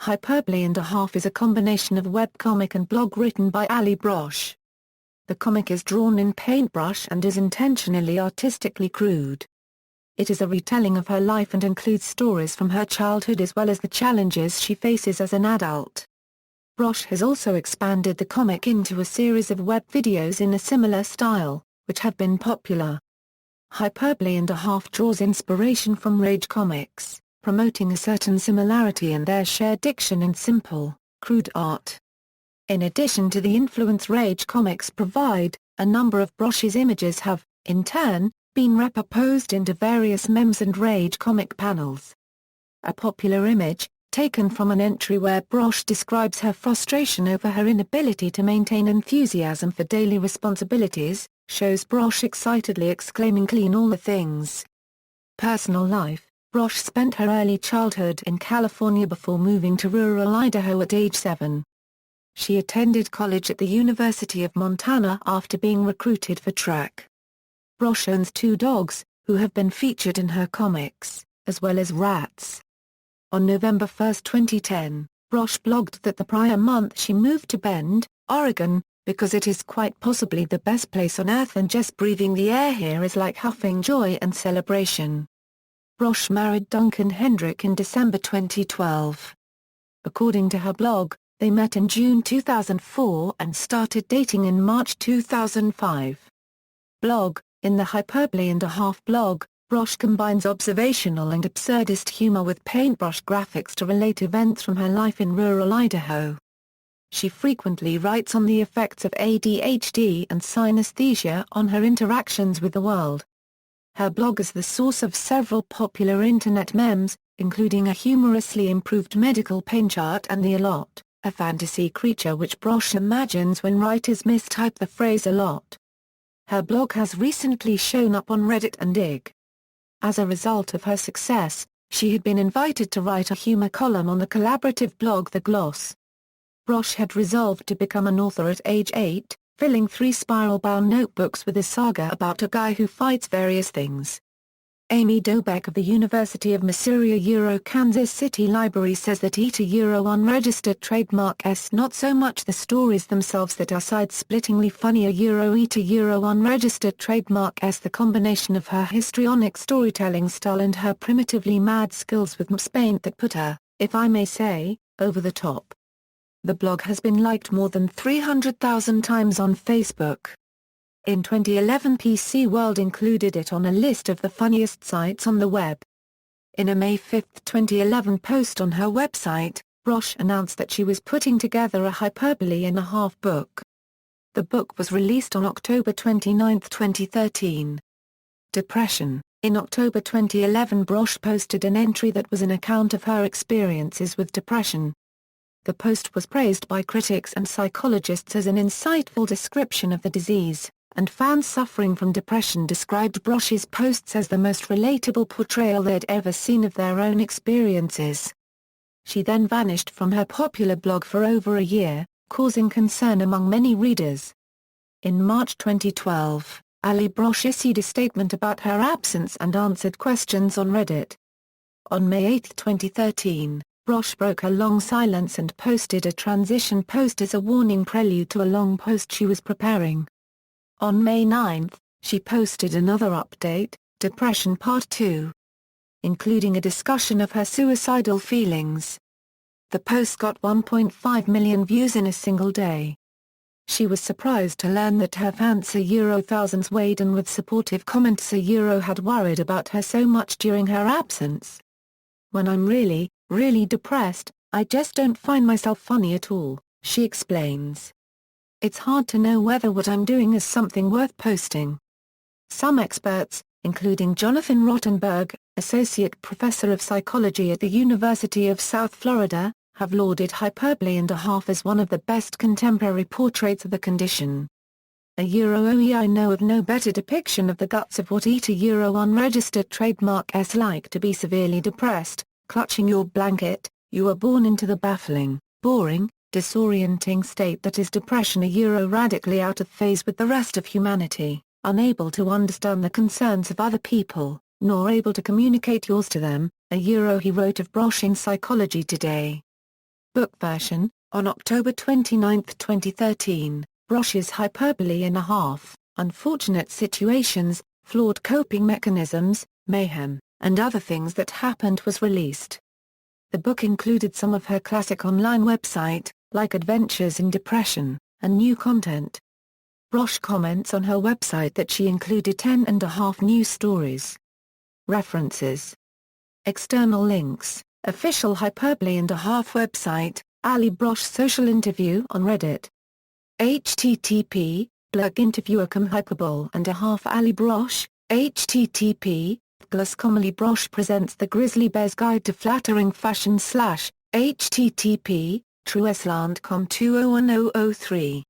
Hyperbole and a Half is a combination of webcomic and blog written by Allie Brosh. The comic is drawn in Paintbrush and is intentionally artistically crude. It is a retelling of her life and includes stories from her childhood as well as the challenges she faces as an adult. Brosh has also expanded the comic into a series of web videos in a similar style, which have been popular. Hyperbole and a Half draws inspiration from Rage comics, promoting a certain similarity in their shared diction and simple, crude art. In addition to the influence Rage comics provide, a number of Brosh's images have, in turn, been repurposed into various memes and Rage comic panels. A popular image, taken from an entry where Brosh describes her frustration over her inability to maintain enthusiasm for daily responsibilities, shows Brosh excitedly exclaiming "clean all the things." Personal life: Brosh spent her early childhood in California before moving to rural Idaho at age 7. She attended college at the University of Montana after being recruited for track. Brosh owns 2 dogs, who have been featured in her comics, as well as rats. On November 1, 2010, Brosh blogged that the prior month she moved to Bend, Oregon, because it is quite possibly the best place on earth and just breathing the air here is like huffing joy and celebration. Brosh married Duncan Hendrick in December 2012. According to her blog, they met in June 2004 and started dating in March 2005. Blog: In the Hyperbole and a Half blog, Brosh combines observational and absurdist humor with paintbrush graphics to relate events from her life in rural Idaho. She frequently writes on the effects of ADHD and synesthesia on her interactions with the world. Her blog is the source of several popular internet memes, including a humorously improved medical pain chart and the Allot, a fantasy creature which Brosh imagines when writers mistype the phrase "allot." Her blog has recently shown up on Reddit and Dig. As a result of her success, she had been invited to write a humor column on the collaborative blog The Gloss. Brosh had resolved to become an author at age 8, filling 3 spiral-bound notebooks with a saga about a guy who fights various things. Amy Dobeck of the University of Missouri Kansas City Library says that unregistered trademark s not so much the stories themselves that are side-splittingly funny unregistered trademark s the combination of her histrionic storytelling style and her primitively mad skills with paint that put her, if I may say, over the top. The blog has been liked more than 300,000 times on Facebook. In 2011, PC World included it on a list of the funniest sites on the web. In a May 5, 2011 post on her website, Brosh announced that she was putting together a Hyperbole and a Half book. The book was released on October 29, 2013. Depression: In October 2011, Brosh posted an entry that was an account of her experiences with depression. The post was praised by critics and psychologists as an insightful description of the disease, and fans suffering from depression described Brosh's posts as the most relatable portrayal they'd ever seen of their own experiences. She then vanished from her popular blog for over a year, causing concern among many readers. In March 2012, Allie Brosh issued a statement about her absence and answered questions on Reddit. On May 8, 2013, Brosh broke her long silence and posted a transition post as a warning prelude to a long post she was preparing. On May 9, she posted another update, Depression Part 2, including a discussion of her suicidal feelings. The post got 1.5 million views in a single day. She was surprised to learn that her fans thousands weighed in with supportive comments had worried about her so much during her absence. "When I'm really depressed, I just don't find myself funny at all," she explains. "It's hard to know whether what I'm doing is something worth posting." Some experts, including Jonathan Rottenberg, associate professor of psychology at the University of South Florida, have lauded Hyperbole and a Half as one of the best contemporary portraits of the condition. I know of no better depiction of the guts of what unregistered trademark s like to be severely depressed, clutching your blanket. You are born into the baffling, boring, disorienting state that is depression, radically out of phase with the rest of humanity, unable to understand the concerns of other people, nor able to communicate yours to them, he wrote of Brosh in Psychology Today. Book version, on October 29, 2013, Brosh's Hyperbole and a Half, Unfortunate Situations, Flawed Coping Mechanisms, Mayhem, and Other Things That Happened was released. The book included some of her classic online website, like Adventures in Depression, and new content. Brosh comments on her website that she included 10.5 new stories. References. External links, official Hyperbole and a Half website, Allie Brosh social interview on Reddit. http, blog interviewer Hyperbole and a Half Allie Brosh, http, Commonly Brosh presents the Grizzly Bear's Guide to Flattering Fashion / http, truesland.com 201003